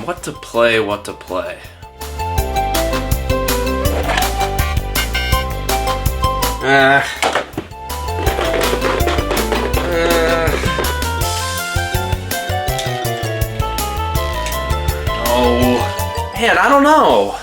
What to play, what to play. Oh, man, I don't know.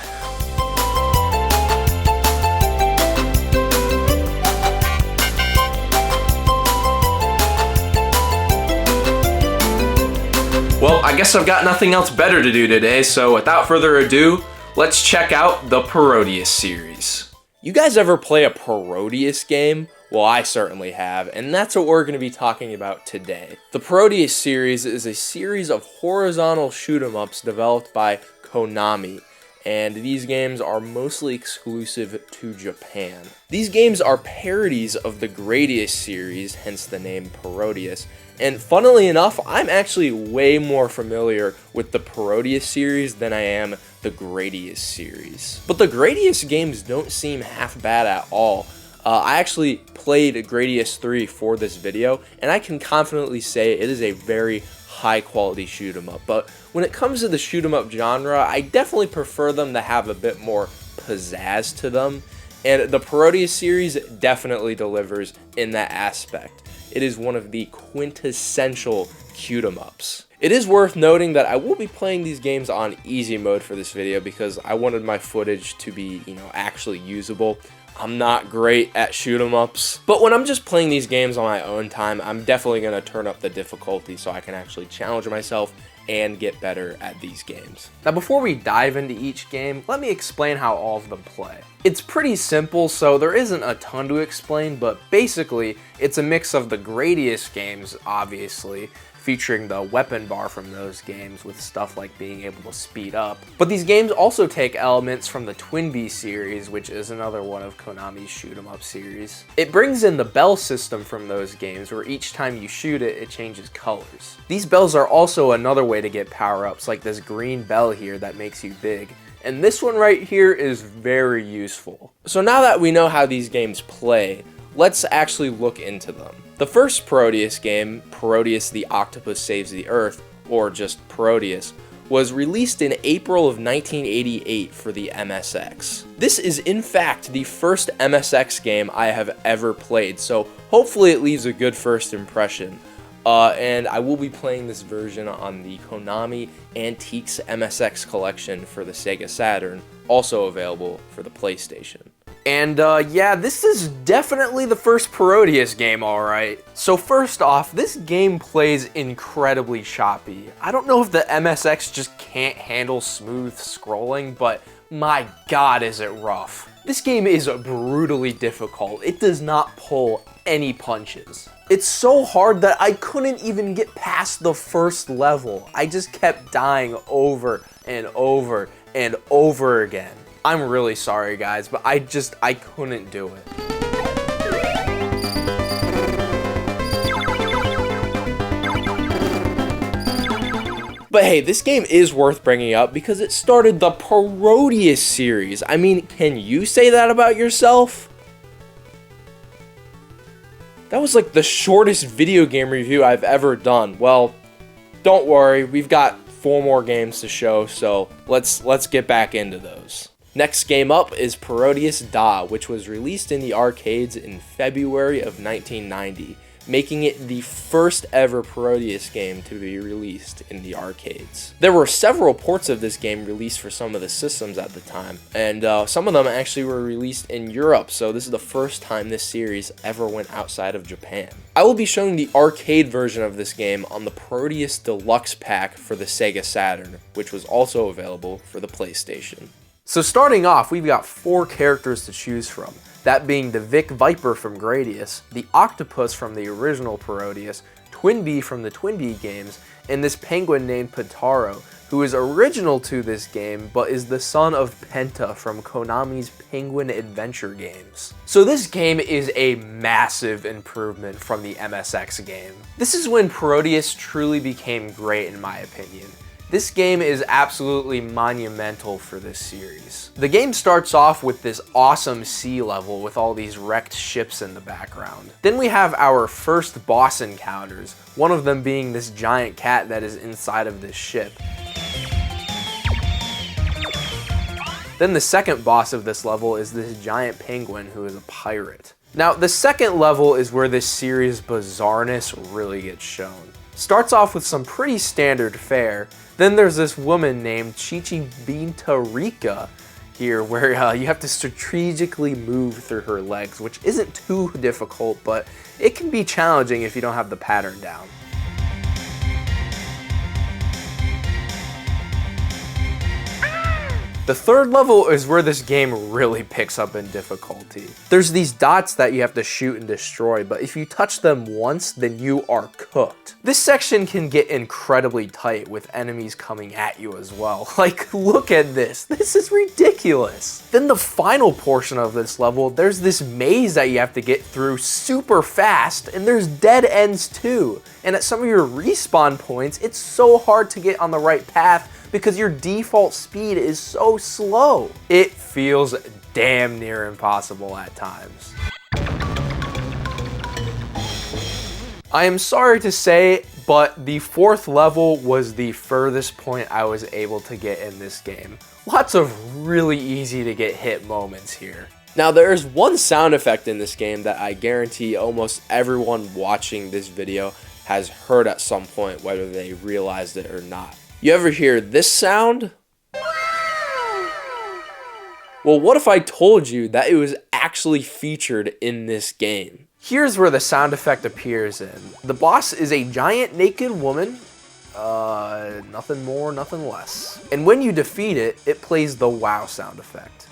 Well, I guess I've got nothing else better to do today, so without further ado, let's check out the Parodius series. You guys ever play a Parodius game? Well, I certainly have, and that's what we're going to be talking about today. The Parodius series is a series of horizontal shoot-'em-ups developed by Konami, and these games are mostly exclusive to Japan. These games are parodies of the Gradius series, hence the name Parodius, and funnily enough, I'm actually way more familiar with the Parodius series than I am the Gradius series. But the Gradius games don't seem half bad at all. I actually played Gradius 3 for this video, and I can confidently say it is a very high quality shoot 'em up. But when it comes to the shoot 'em up genre, I definitely prefer them to have a bit more pizzazz to them, and the Parodius series definitely delivers in that aspect. It is one of the quintessential shoot 'em ups. It is worth noting that I will be playing these games on easy mode for this video because I wanted my footage to be, actually usable. I'm not great at shoot 'em ups, but when I'm just playing these games on my own time, I'm definitely going to turn up the difficulty so I can actually challenge myself and get better at these games. Now before we dive into each game, let me explain how all of them play. It's pretty simple, so there isn't a ton to explain, but basically it's a mix of the Gradius games, obviously, featuring the weapon bar from those games with stuff like being able to speed up. But these games also take elements from the Twinbee series, which is another one of Konami's shoot 'em up series. It brings in the bell system from those games, where each time you shoot it, it changes colors. These bells are also another way to get power-ups, like this green bell here that makes you big. And this one right here is very useful. So now that we know how these games play, let's actually look into them. The first Parodius game, Parodius the Octopus Saves the Earth, or just Parodius, was released in April of 1988 for the MSX. This is in fact the first MSX game I have ever played, so hopefully it leaves a good first impression. And I will be playing this version on the Konami Antiques MSX collection for the Sega Saturn, also available for the PlayStation. And yeah, this is definitely the first Parodius game, alright. So first off, this game plays incredibly choppy. I don't know if the MSX just can't handle smooth scrolling, but my god is it rough. This game is brutally difficult. It does not pull any punches. It's so hard that I couldn't even get past the first level. I just kept dying over and over and over again. I'm really sorry guys, but I couldn't do it. But hey, this game is worth bringing up because it started the Parodius series. I mean, can you say that about yourself? That was like the shortest video game review I've ever done. Well, don't worry, we've got 4 more games to show, so let's get back into those. Next game up is Parodius Da, which was released in the arcades in February of 1990, making it the first ever Parodius game to be released in the arcades. There were several ports of this game released for some of the systems at the time, and some of them actually were released in Europe, so this is the first time this series ever went outside of Japan. I will be showing the arcade version of this game on the Parodius Deluxe Pack for the Sega Saturn, which was also available for the PlayStation. So starting off, we've got 4 characters to choose from, that being the Vic Viper from Gradius, the Octopus from the original Parodius, Twinbee from the Twinbee games, and this penguin named Pitaro, who is original to this game, but is the son of Penta from Konami's Penguin Adventure games. So this game is a massive improvement from the MSX game. This is when Parodius truly became great in my opinion. This game is absolutely monumental for this series. The game starts off with this awesome sea level with all these wrecked ships in the background. Then we have our first boss encounters, one of them being this giant cat that is inside of this ship. Then the second boss of this level is this giant penguin who is a pirate. Now, the second level is where this series' bizarreness really gets shown. Starts off with some pretty standard fare. Then there's this woman named Chichi Bintarika here where you have to strategically move through her legs, which isn't too difficult, but it can be challenging if you don't have the pattern down. The third level is where this game really picks up in difficulty. There's these dots that you have to shoot and destroy, but if you touch them once, then you are cooked. This section can get incredibly tight with enemies coming at you as well. Like, look at this. This is ridiculous. Then the final portion of this level, there's this maze that you have to get through super fast, and there's dead ends too. And at some of your respawn points, it's so hard to get on the right path because your default speed is so slow. It feels damn near impossible at times. I am sorry to say, but the fourth level was the furthest point I was able to get in this game. Lots of really easy to get hit moments here. Now, there is one sound effect in this game that I guarantee almost everyone watching this video has heard at some point, whether they realized it or not. You ever hear this sound? Well, what if I told you that it was actually featured in this game? Here's where the sound effect appears in. The boss is a giant naked woman, nothing more, nothing less. And when you defeat it, it plays the wow sound effect.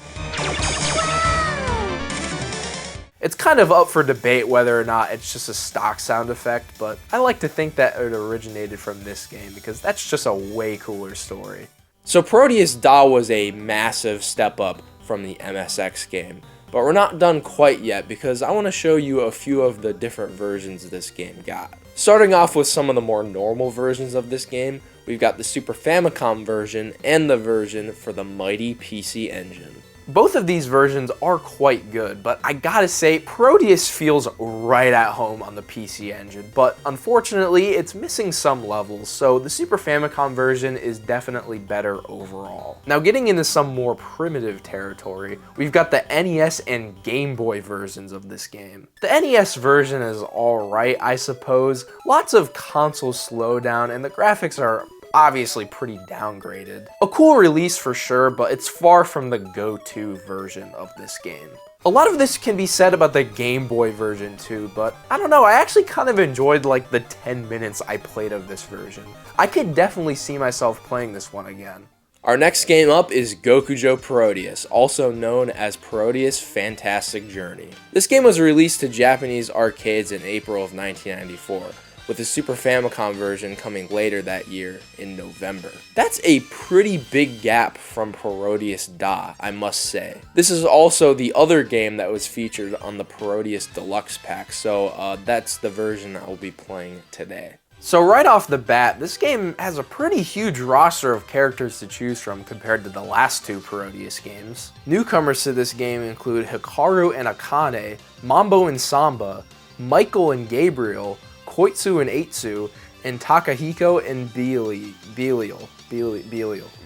It's kind of up for debate whether or not it's just a stock sound effect, but I like to think that it originated from this game because that's just a way cooler story. So Parodius Da was a massive step up from the MSX game, but we're not done quite yet because I want to show you a few of the different versions this game got. Starting off with some of the more normal versions of this game, we've got the Super Famicom version and the version for the mighty PC Engine. Both of these versions are quite good, but I gotta say, Parodius feels right at home on the PC Engine, but unfortunately, it's missing some levels, so the Super Famicom version is definitely better overall. Now, getting into some more primitive territory, we've got the NES and Game Boy versions of this game. The NES version is alright, I suppose. Lots of console slowdown, and the graphics are obviously pretty downgraded. A cool release for sure, but it's far from the go-to version of this game. A lot of this can be said about the Game Boy version too, but I don't know, I actually kind of enjoyed like the 10 minutes I played of this version. I could definitely see myself playing this one again. Our next game up is Gokujo Parodius, also known as Parodius Fantastic Journey. This game was released to Japanese arcades in April of 1994. With the Super Famicom version coming later that year in November. That's a pretty big gap from Parodius Da, I must say. This is also the other game that was featured on the Parodius Deluxe pack, so that's the version I will be playing today. So right off the bat, this game has a pretty huge roster of characters to choose from compared to the last two Parodius games. Newcomers to this game include Hikaru and Akane, Mambo and Samba, Michael and Gabriel, Koitsu and Eitsu, and Takahiko and Belial.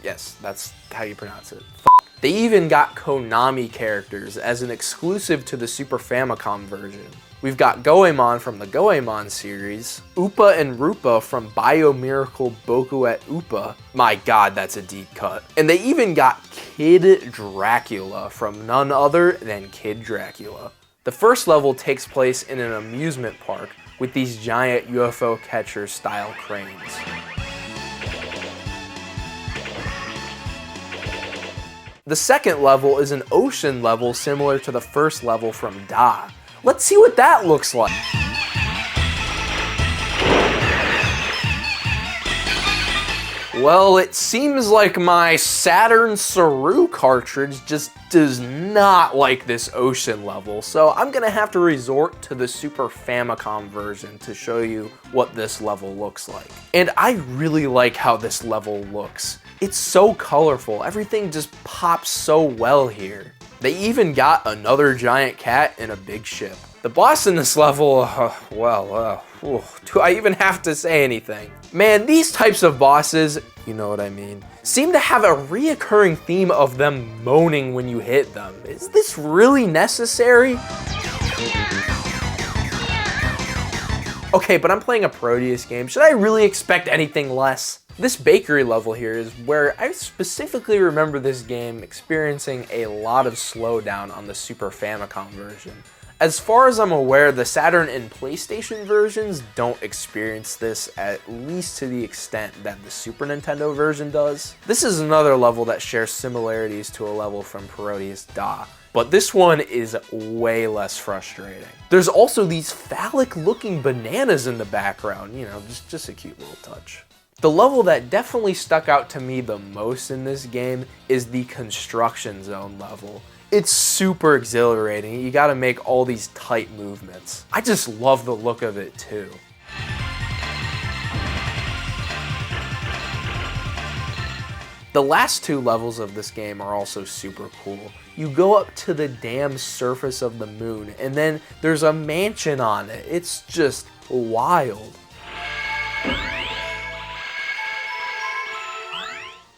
Yes, that's how you pronounce it. They even got Konami characters as an exclusive to the Super Famicom version. We've got Goemon from the Goemon series, Upa and Rupa from Bio Miracle Boku et Upa. My god, that's a deep cut. And they even got Kid Dracula from none other than Kid Dracula. The first level takes place in an amusement park with these giant UFO catcher style cranes. The second level is an ocean level similar to the first level from Da. Let's see what that looks like. Well, it seems like my Saturn Saru cartridge just does not like this ocean level, so I'm gonna have to resort to the Super Famicom version to show you what this level looks like. And I really like how this level looks. It's so colorful, everything just pops so well here. They even got another giant cat and a big ship. The boss in this level, Ooh, do I even have to say anything? Man, these types of bosses, you know what I mean, seem to have a reoccurring theme of them moaning when you hit them. Is this really necessary? Okay, but I'm playing a Parodius game. Should I really expect anything less? This bakery level here is where I specifically remember this game experiencing a lot of slowdown on the Super Famicom version. As far as I'm aware, the Saturn and PlayStation versions don't experience this, at least to the extent that the Super Nintendo version does. This is another level that shares similarities to a level from Parodius Da, but this one is way less frustrating. There's also these phallic looking bananas in the background, you know, just a cute little touch. The level that definitely stuck out to me the most in this game is the construction zone level. It's super exhilarating. You gotta make all these tight movements. I just love the look of it too. The last two levels of this game are also super cool. You go up to the damn surface of the moon and then there's a mansion on it. It's just wild.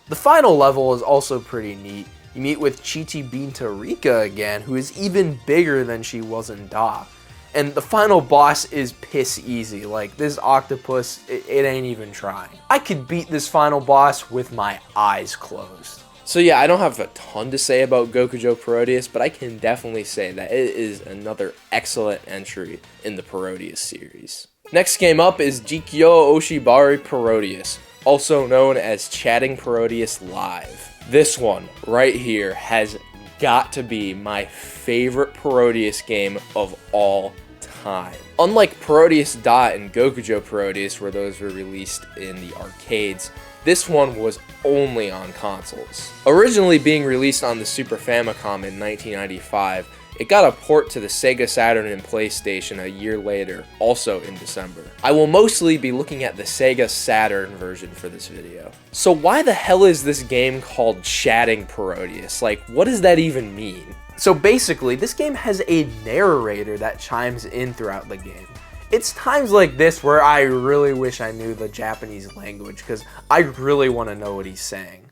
The final level is also pretty neat. You meet with Chichi-Binta Rika again, who is even bigger than she was in Da. And the final boss is piss easy. Like, this octopus, it ain't even trying. I could beat this final boss with my eyes closed. So yeah, I don't have a ton to say about Gokujo Parodius, but I can definitely say that it is another excellent entry in the Parodius series. Next game up is Jikyo Oshibari Parodius, also known as Chatting Parodius Live. This one right here has got to be my favorite Parodius game of all time. Unlike Parodius Da and Gokujo Parodius, where those were released in the arcades, this one was only on consoles. Originally being released on the Super Famicom in 1995, it got a port to the Sega Saturn and PlayStation a year later, also in December. I will mostly be looking at the Sega Saturn version for this video. So why the hell is this game called Chatting Parodius? Like, what does that even mean? So basically, this game has a narrator that chimes in throughout the game. It's times like this where I really wish I knew the Japanese language, because I really want to know what he's saying.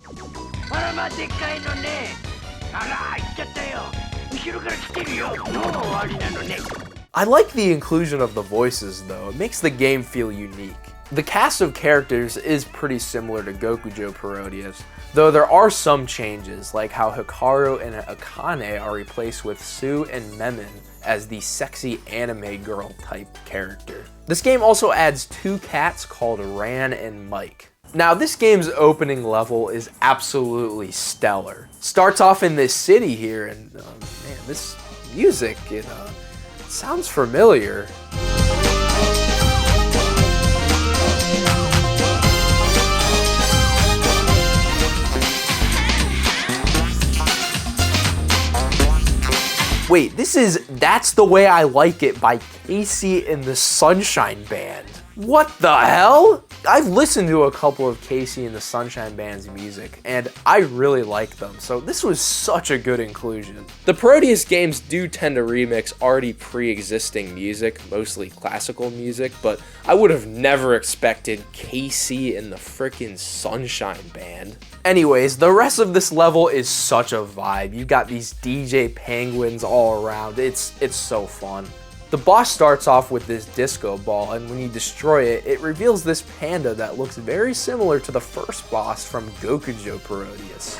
I like the inclusion of the voices though, it makes the game feel unique. The cast of characters is pretty similar to Gokujo Parodius, though there are some changes, like how Hikaru and Akane are replaced with Sue and Memon as the sexy anime girl type character. This game also adds two cats called Ran and Mike. Now, this game's opening level is absolutely stellar. Starts off in this city here, and man, this music, it sounds familiar. Wait, this is That's the Way I Like It by Casey and the Sunshine Band. What the hell? I've listened to a couple of Casey and the Sunshine Band's music, and I really like them, so this was such a good inclusion. The Parodius games do tend to remix already pre-existing music, mostly classical music, but I would have never expected Casey and the frickin' Sunshine Band. Anyways, the rest of this level is such a vibe. You got these DJ penguins all around. It's so fun. The boss starts off with this disco ball, and when you destroy it, it reveals this panda that looks very similar to the first boss from Gokujo Parodius.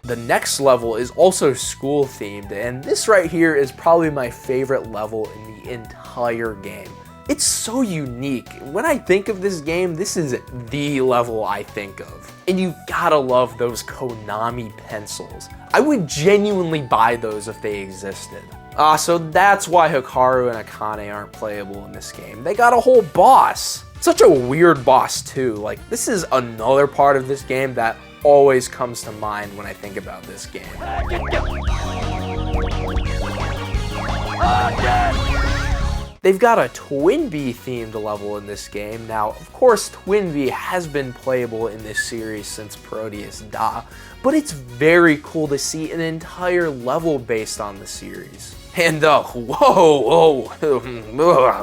The next level is also school themed, and this right here is probably my favorite level in the entire game. It's so unique. When I think of this game, this is the level I think of. And you gotta love those Konami pencils. I would genuinely buy those if they existed. So that's why Hikaru and Akane aren't playable in this game. They got a whole boss. Such a weird boss too. Like, this is another part of this game that always comes to mind when I think about this game. They've got a Twinbee themed level in this game. Now, of course, Twinbee has been playable in this series since Parodius Da, but it's very cool to see an entire level based on the series. And whoa,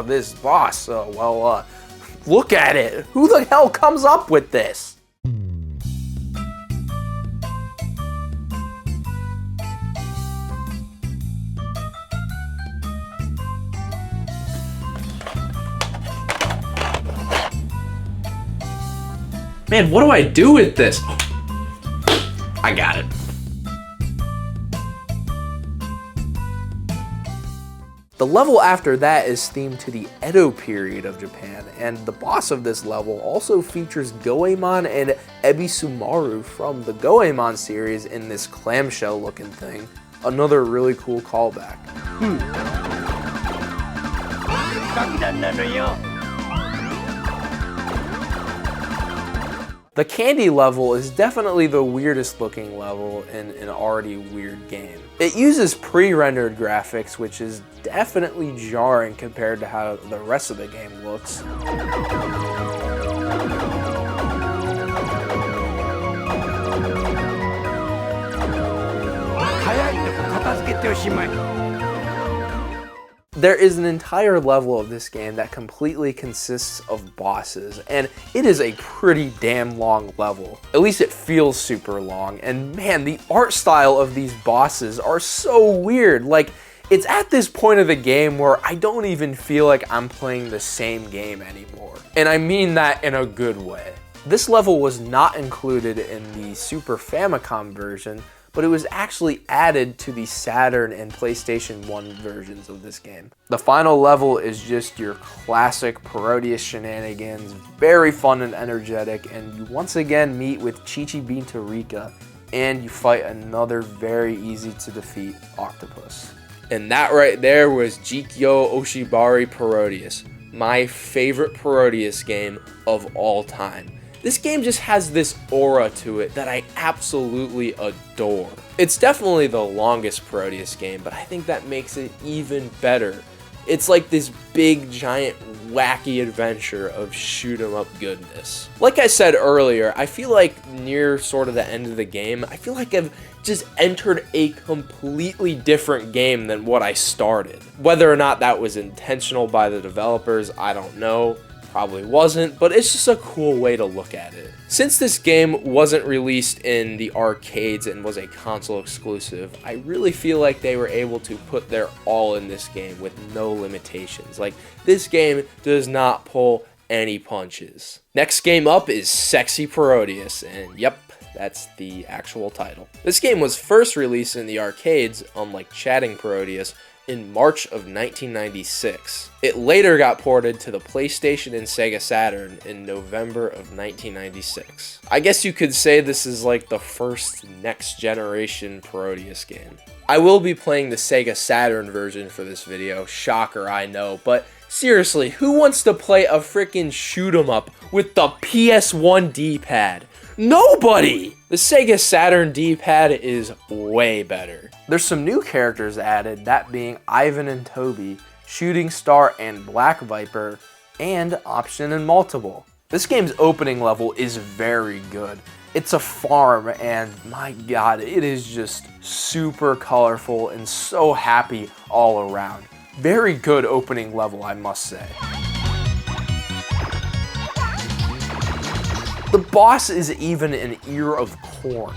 this boss, look at it. Who the hell comes up with this? Man, what do I do with this? I got it. The level after that is themed to the Edo period of Japan, and the boss of this level also features Goemon and Ebisumaru from the Goemon series in this clamshell looking thing. Another really cool callback. The candy level is definitely the weirdest looking level in an already weird game. It uses pre-rendered graphics, which is definitely jarring compared to how the rest of the game looks. There is an entire level of this game that completely consists of bosses, and it is a pretty damn long level. At least it feels super long, and man, the art style of these bosses are so weird. Like, it's at this point of the game where I don't even feel like I'm playing the same game anymore. And I mean that in a good way. This level was not included in the Super Famicom version, but it was actually added to the Saturn and PlayStation 1 versions of this game. The final level is just your classic Parodius shenanigans, very fun and energetic, and you once again meet with Chichibinta Rika, and you fight another very easy to defeat octopus. And that right there was Jikyo Oshibari Parodius, my favorite Parodius game of all time. This game just has this aura to it that I absolutely adore. It's definitely the longest Parodius game, but I think that makes it even better. It's like this big, giant, wacky adventure of shoot-'em-up goodness. Like I said earlier, I feel like near sort of the end of the game, I feel like I've just entered a completely different game than what I started. Whether or not that was intentional by the developers, I don't know. Probably wasn't, but it's just a cool way to look at it. Since this game wasn't released in the arcades and was a console exclusive, I really feel like they were able to put their all in this game with no limitations. Like, this game does not pull any punches. Next game up is Sexy Parodius, and yep, that's the actual title. This game was first released in the arcades, unlike Chatting Parodius, in March of 1996. It later got ported to the PlayStation and Sega Saturn in November of 1996. I guess you could say this is like the first next generation Parodius game. I will be playing the Sega Saturn version for this video, shocker I know, but seriously, who wants to play a freaking shoot 'em up with the PS1 D-pad? Nobody! The Sega Saturn D-pad is way better. There's some new characters added, that being Ivan and Toby, Shooting Star and Black Viper, and Option and Multiple. This game's opening level is very good. It's a farm, and my god, it is just super colorful and so happy all around. Very good opening level, I must say. The boss is even an ear of corn.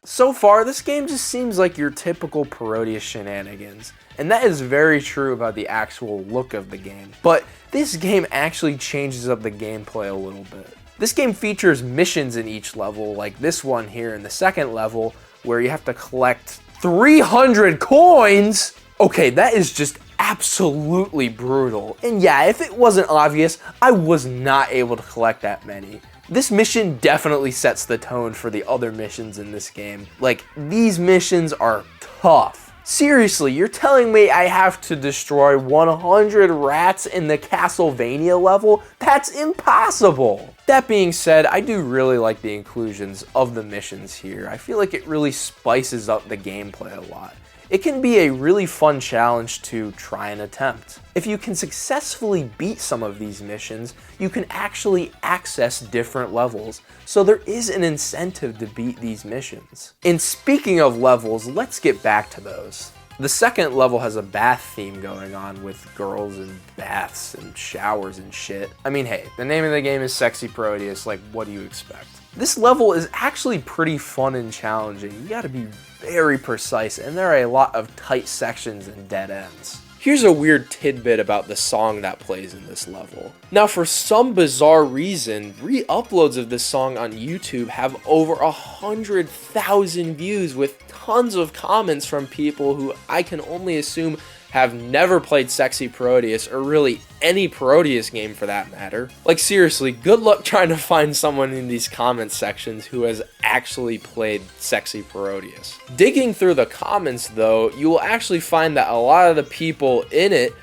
So far, this game just seems like your typical Parodius shenanigans, and that is very true about the actual look of the game. But this game actually changes up the gameplay a little bit. This game features missions in each level, like this one here in the second level, where you have to collect 300 coins! Okay, that is just absolutely brutal. And yeah, if it wasn't obvious, I was not able to collect that many. This mission definitely sets the tone for the other missions in this game. Like, these missions are tough. Seriously, you're telling me I have to destroy 100 rats in the Castlevania level? That's impossible! That being said, I do really like the inclusions of the missions here. I feel like it really spices up the gameplay a lot. It can be a really fun challenge to try and attempt. If you can successfully beat some of these missions, you can actually access different levels, so there is an incentive to beat these missions. And speaking of levels, let's get back to those. The second level has a bath theme going on with girls and baths and showers and shit. I mean, hey, the name of the game is Sexy Parodius, like, what do you expect? This level is actually pretty fun and challenging. You gotta be very precise, and there are a lot of tight sections and dead ends. Here's a weird tidbit about the song that plays in this level. Now, for some bizarre reason, re-uploads of this song on YouTube have over 100,000 views with tons of comments from people who I can only assume have never played Sexy Parodius, or really any Parodius game for that matter. Like, seriously, good luck trying to find someone in these comment sections who has actually played Sexy Parodius. Digging through the comments though, you will actually find that a lot of the people in it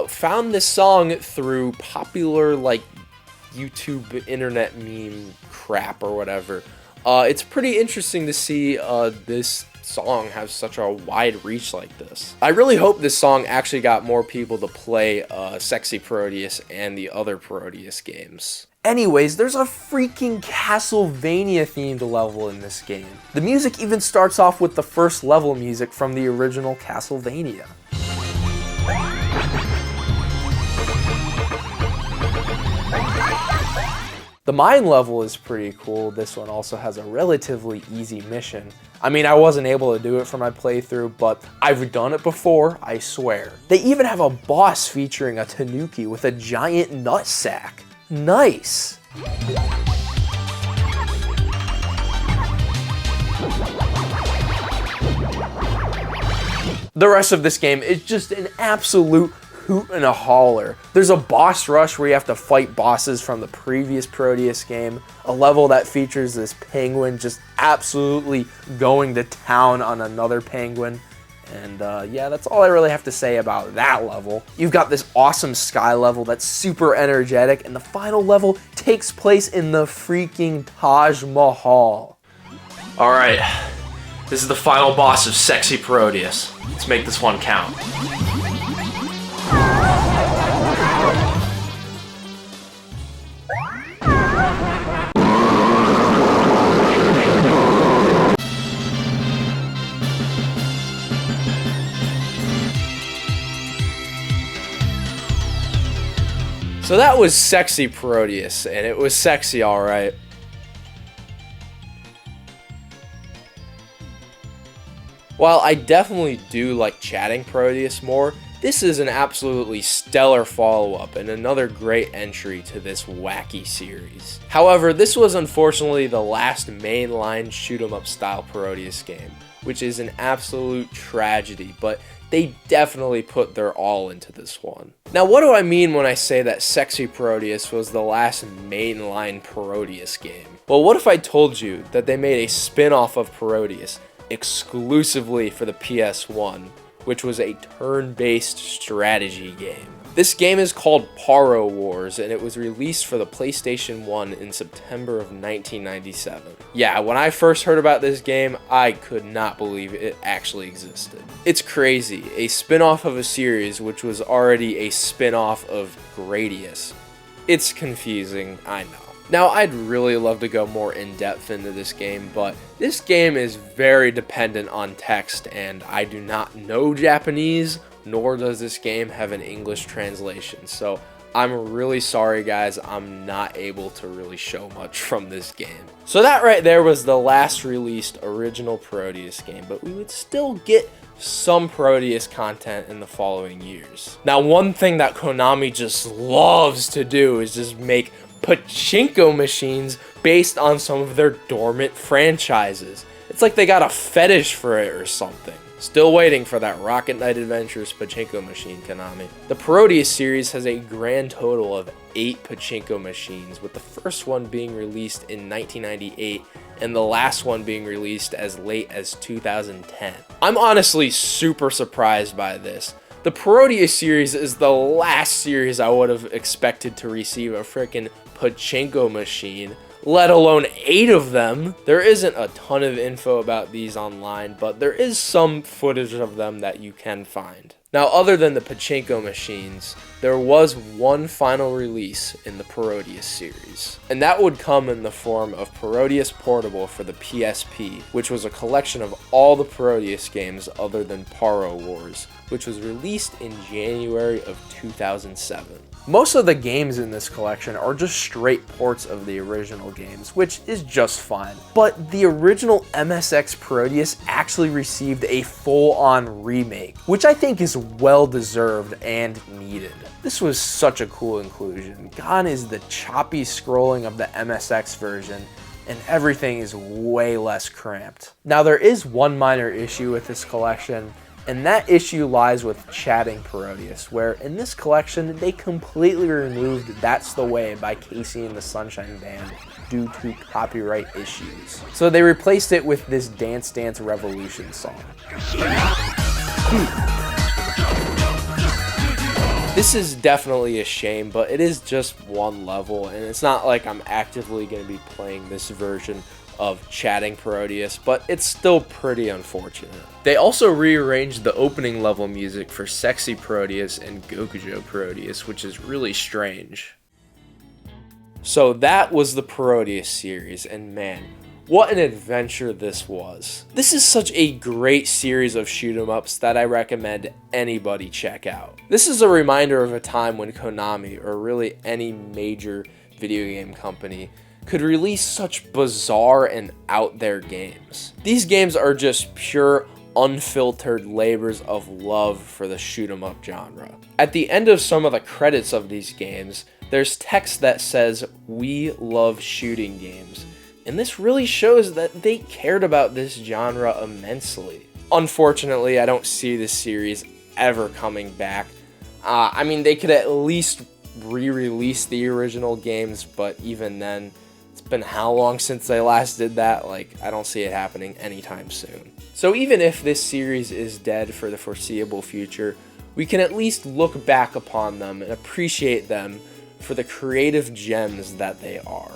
found this song through popular, like, YouTube internet meme crap or whatever. It's pretty interesting to see this song has such a wide reach like this. I really hope this song actually got more people to play Sexy Parodius and the other Parodius games. Anyways, there's a freaking Castlevania themed level in this game. The music even starts off with the first level music from the original Castlevania. The mine level is pretty cool. This one also has a relatively easy mission. I mean, I wasn't able to do it for my playthrough, but I've done it before, I swear. They even have a boss featuring a tanuki with a giant nutsack. Nice! The rest of this game is just an absolute hoot and a holler. There's a boss rush where you have to fight bosses from the previous Parodius game, a level that features this penguin just absolutely going to town on another penguin, and yeah, that's all I really have to say about that level. You've got this awesome sky level that's super energetic, and the final level takes place in the freaking Taj Mahal. Alright, this is the final boss of Sexy Parodius. Let's make this one count. So that was Sexy Parodius, and it was sexy, alright. While I definitely do like chatting Parodius more, this is an absolutely stellar follow-up and another great entry to this wacky series. However, this was unfortunately the last mainline shoot-'em-up style Parodius game, which is an absolute tragedy, but they definitely put their all into this one. Now, what do I mean when I say that Sexy Parodius was the last mainline Parodius game? Well, what if I told you that they made a spin-off of Parodius exclusively for the PS1, which was a turn-based strategy game? This game is called Paro Wars, and it was released for the PlayStation 1 in September of 1997. Yeah, when I first heard about this game, I could not believe it actually existed. It's crazy, a spin-off of a series which was already a spin-off of Gradius. It's confusing, I know. Now, I'd really love to go more in-depth into this game, but this game is very dependent on text, and I do not know Japanese, nor does this game have an English translation, so I'm really sorry guys, I'm not able to really show much from this game. So that right there was the last released original Parodius game, but we would still get some Parodius content in the following years. Now, one thing that Konami just loves to do is just make pachinko machines based on some of their dormant franchises. It's like they got a fetish for it or something. Still waiting for that Rocket Knight Adventures pachinko machine, Konami. The Parodius series has a grand total of 8 pachinko machines, with the first one being released in 1998 and the last one being released as late as 2010. I'm honestly super surprised by this. The Parodius series is the last series I would have expected to receive a frickin' pachinko machine. let alone 8 of them. There isn't a ton of info about these online, but there is some footage of them that you can find. Now, other than the pachinko machines, there was one final release in the Parodius series, and that would come in the form of Parodius Portable for the PSP, which was a collection of all the Parodius games other than Paro Wars, which was released in January of 2007. Most of the games in this collection are just straight ports of the original games, which is just fine. But the original MSX Parodius actually received a full-on remake, which I think is well-deserved and needed. This was such a cool inclusion. Gone is the choppy scrolling of the MSX version, and everything is way less cramped. Now, there is one minor issue with this collection, and that issue lies with chatting Parodius, where in this collection, they completely removed That's the Way by Casey and the Sunshine Band due to copyright issues. So they replaced it with this Dance Dance Revolution song. This is definitely a shame, but it is just one level, and it's not like I'm actively going to be playing this version of chatting Parodius, but it's still pretty unfortunate. They also rearranged the opening level music for Sexy Parodius and Gokujo Parodius, which is really strange. So that was the Parodius series, and man, what an adventure this was. This is such a great series of shoot-'em-ups that I recommend anybody check out. This is a reminder of a time when Konami, or really any major video game company, could release such bizarre and out there games. These games are just pure, unfiltered labors of love for the shoot-'em-up genre. At the end of some of the credits of these games, there's text that says, "We love shooting games." And this really shows that they cared about this genre immensely. Unfortunately, I don't see this series ever coming back. I mean, they could at least re-release the original games, but even then, it's been how long since they last did that? Like, I don't see it happening anytime soon. So even if this series is dead for the foreseeable future, we can at least look back upon them and appreciate them for the creative gems that they are.